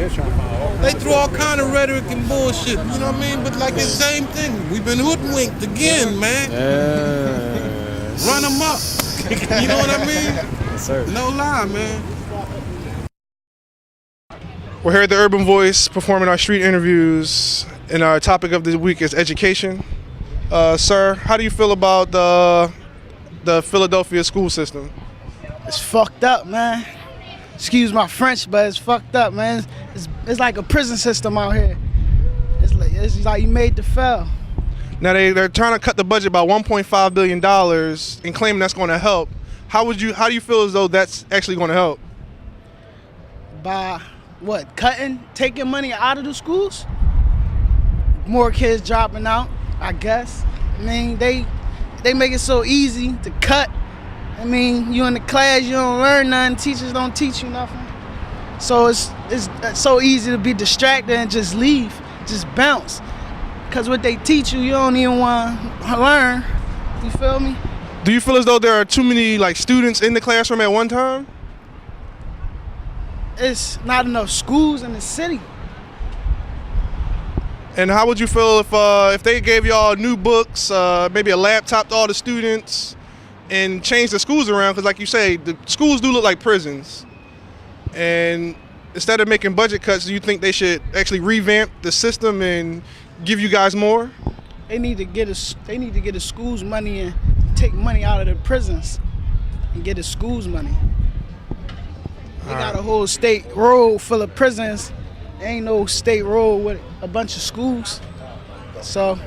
They throw all kind of rhetoric and bullshit, you know what I mean? But like the same thing, we've been hoodwinked again, man. Run them up, you know what I mean? Yes, sir. No lie, man. We're here at the Urban Voice performing our street interviews, and our topic of the week is education. Sir, how do you feel about the Philadelphia school system? It's fucked up, man. Excuse my French, but it's fucked up, man. It's like a prison system out here. It's like you made to fail. Now they're trying to cut the budget by $1.5 billion and claiming that's going to help. How do you feel as though that's actually going to help? By what? Taking money out of the schools? More kids dropping out, I guess. I mean, they make it so easy to cut. I mean, you in the class, you don't learn nothing. Teachers don't teach you nothing. So it's so easy to be distracted and just leave, just bounce. Because what they teach you, you don't even want to learn. You feel me? Do you feel as though there are too many students in the classroom at one time? It's not enough schools in the city. And how would you feel if they gave y'all new books, maybe a laptop to all the students, and changed the schools around? Because like you say, the schools do look like prisons. And instead of making budget cuts, do you think they should actually revamp the system and give you guys more? They need to get the schools money and take money out of the prisons and get the schools money. They got a whole state road full of prisons. There ain't no state road with a bunch of schools. So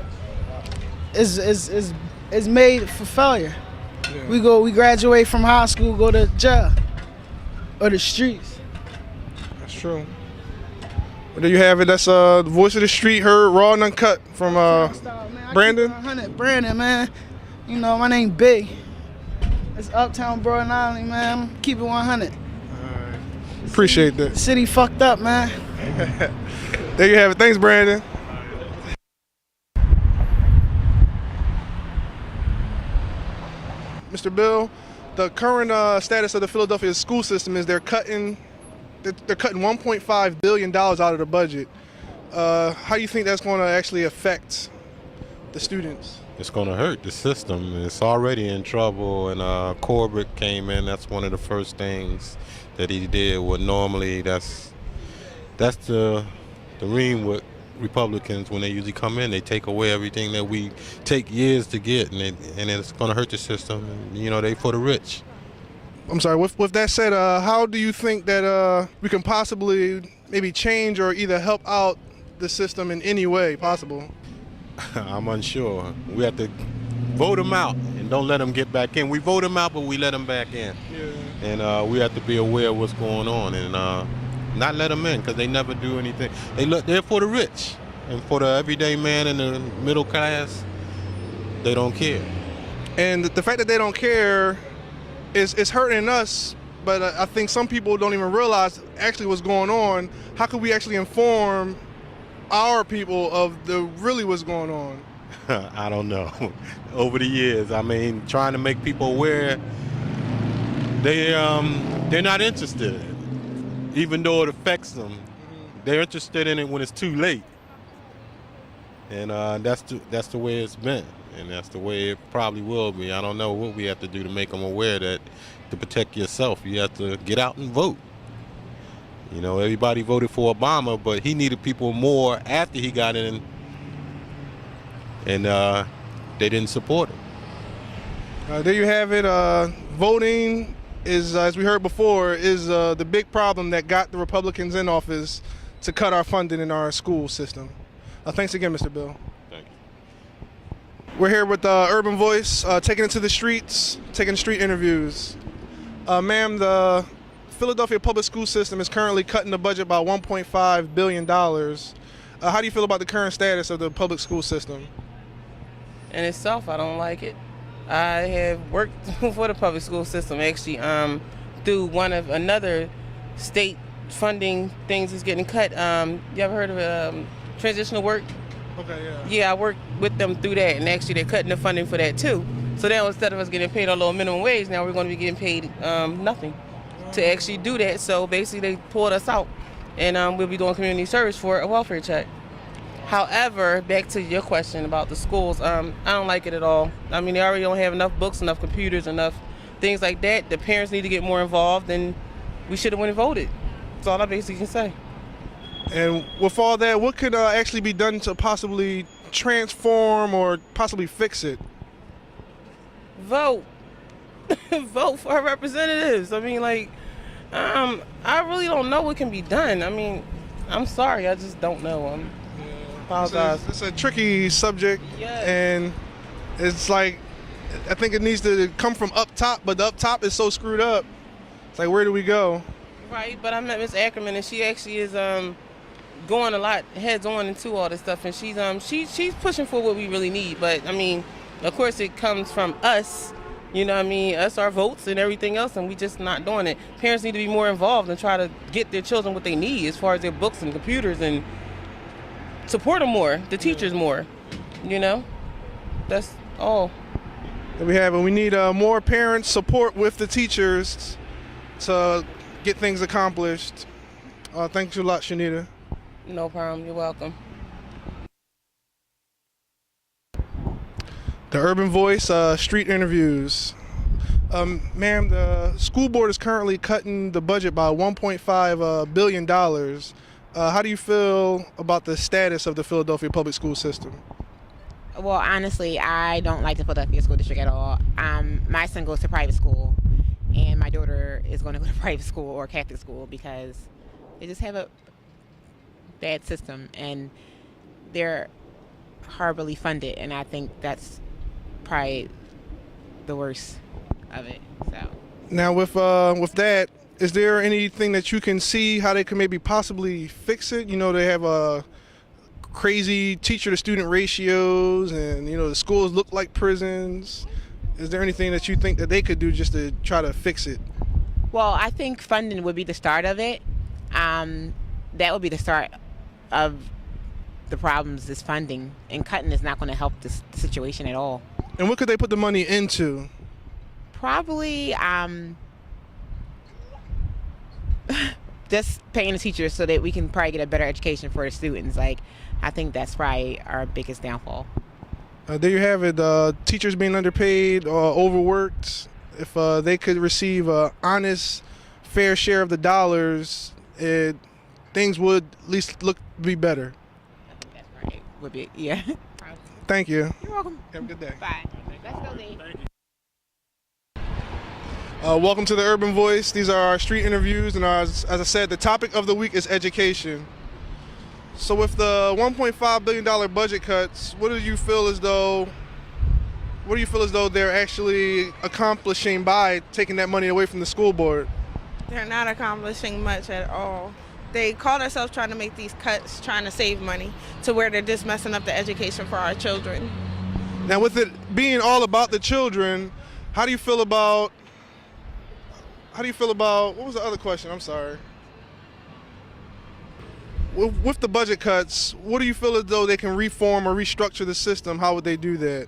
it's made for failure. Yeah. We graduate from high school, go to jail or the streets. That's true. Well, there you have it. That's the voice of the street, heard raw and uncut from Brandon. Brandon, man. You know, my name Big. It's Uptown Broad Island, man. Keep it 100. Appreciate that. The city fucked up, man. There you have it. Thanks, Brandon. Mr. Bill, the current status of the Philadelphia school system is they're cutting $1.5 billion out of the budget. How do you think that's going to actually affect the students? It's going to hurt the system. It's already in trouble, and Corbett came in. That's one of the first things that he did. What normally that's the ring with Republicans when they usually come in. They take away everything that we take years to get, and it's going to hurt the system. And, you know, they for the rich. I'm sorry. With that said, how do you think that we can possibly maybe change or either help out the system in any way possible? I'm unsure. We have to vote them out and don't let them get back in. We vote them out, but we let them back in. Yeah. And we have to be aware of what's going on and not let them in, because they never do anything. They're for the rich, and for the everyday man in the middle class, they don't care. And the fact that they don't care is hurting us. But I think some people don't even realize actually what's going on. How could we actually inform our people of really what's going on? I don't know. Over the years, I mean, trying to make people aware, they're not interested in it, even though it affects them. They're interested in it when it's too late, and that's the way it's been, and that's the way it probably will be. I don't know what we have to do to make them aware that to protect yourself, you have to get out and vote. You know, everybody voted for Obama, but he needed people more after he got in, and they didn't support him. There you have it. Voting is, as we heard before, is the big problem that got the Republicans in office to cut our funding in our school system. Thanks again, Mr. Bill. Thank you. We're here with Urban Voice, taking it to the streets, taking street interviews. Ma'am, the Philadelphia public school system is currently cutting the budget by $1.5 billion. How do you feel about the current status of the public school system? In itself, I don't like it. I have worked for the public school system actually through another state funding things is getting cut. You ever heard of transitional work? Okay, yeah. Yeah, I worked with them through that, and actually they're cutting the funding for that too. So now instead of us getting paid a low minimum wage, now we're going to be getting paid nothing to actually do that. So basically they pulled us out and we'll be doing community service for a welfare check. However, back to your question about the schools, I don't like it at all. I mean, they already don't have enough books, enough computers, enough things like that. The parents need to get more involved, and we should have went and voted. That's all I basically can say. And with all that, what could actually be done to possibly transform or possibly fix it? Vote. Vote for our representatives. I mean, like, I really don't know what can be done. I mean, I'm sorry, I just don't know. Apologize. It's a tricky subject, Yes. and it's like, I think it needs to come from up top, but the up top is so screwed up. It's like, where do we go? Right, but I met Miss Ackerman, and she actually is going a lot heads on into all this stuff, and she's pushing for what we really need. But I mean, of course, it comes from us. You know what I mean? Us, our votes, and everything else, and we just not doing it. Parents need to be more involved and try to get their children what they need as far as their books and computers, and support them more, the teachers more. You know, that's all. There we have it. We need more parents' support with the teachers to get things accomplished. Thanks a lot, Shanita. No problem. You're welcome. The Urban Voice street interviews. Ma'am, the school board is currently cutting the budget by $1.5 billion. How do you feel about the status of the Philadelphia public school system? Well, honestly, I don't like the Philadelphia school district at all. My son goes to private school, and my daughter is going to go to private school or Catholic school because they just have a bad system, and they're horribly funded, and I think that's probably the worst of it. So now with that, is there anything that you can see how they could maybe possibly fix it? You know, they have crazy teacher to student ratios, and you know, the schools look like prisons. Is there anything that you think that they could do just to try to fix it? well, I think funding would be the start of it. That would be the start of the problems, is funding, and cutting is not going to help this situation at all. And what could they put the money into? Probably just paying the teachers so that we can probably get a better education for the students. Like, I think that's probably our biggest downfall. There you have it. Teachers being underpaid or overworked. If they could receive an honest, fair share of the dollars, things would at least be better. I think that's right. Would be, yeah. Thank you. You're welcome. Have a good day. Bye. Let's go, Lee. Welcome to the Urban Voice. These are our street interviews, and as I said, the topic of the week is education. So with the $1.5 billion budget cuts, what do you feel as though they're actually accomplishing by taking that money away from the school board? They're not accomplishing much at all. They call themselves trying to make these cuts, trying to save money, to where they're just messing up the education for our children. Now, with it being all about the children, how do you feel about what was the other question? I'm sorry. With the budget cuts, what do you feel as though they can reform or restructure the system? How would they do that?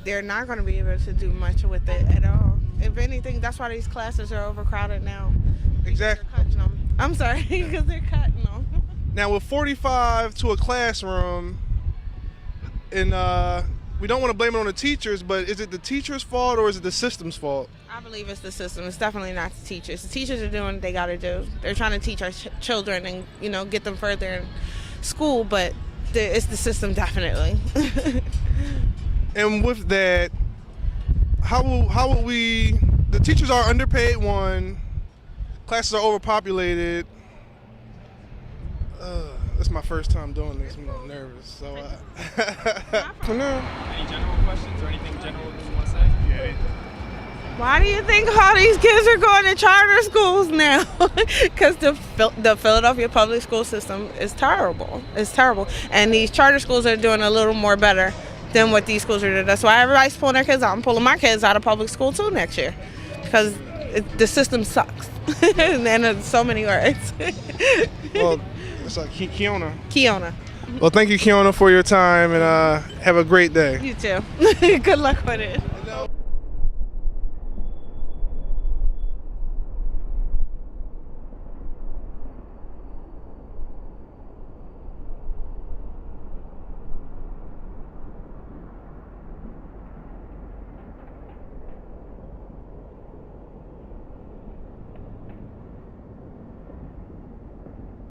They're not going to be able to do much with it at all. If anything, that's why these classes are overcrowded now. Exactly. They're cutting them. I'm sorry, because they're cutting them. Now, with 45 to a classroom, and we don't want to blame it on the teachers, but is it the teachers' fault or is it the system's fault? I believe it's the system. It's definitely not the teachers. The teachers are doing what they got to do. They're trying to teach our children and, you know, get them further in school, but it's the system, definitely. And with that, how will we? The teachers are underpaid. One, classes are overpopulated. That's my first time doing this. I'm a little nervous. So for now. Any general questions or anything general that you want to say? Yeah. Why do you think all these kids are going to charter schools now? Because the Philadelphia public school system is terrible. It's terrible. And these charter schools are doing a little more better than what these schools are doing. That's why everybody's pulling their kids out. I'm pulling my kids out of public school too next year. Because the system sucks. And in so many words. Well, it's like Kiona. Kiona. Well, thank you, Kiona, for your time, and have a great day. You too. Good luck with it.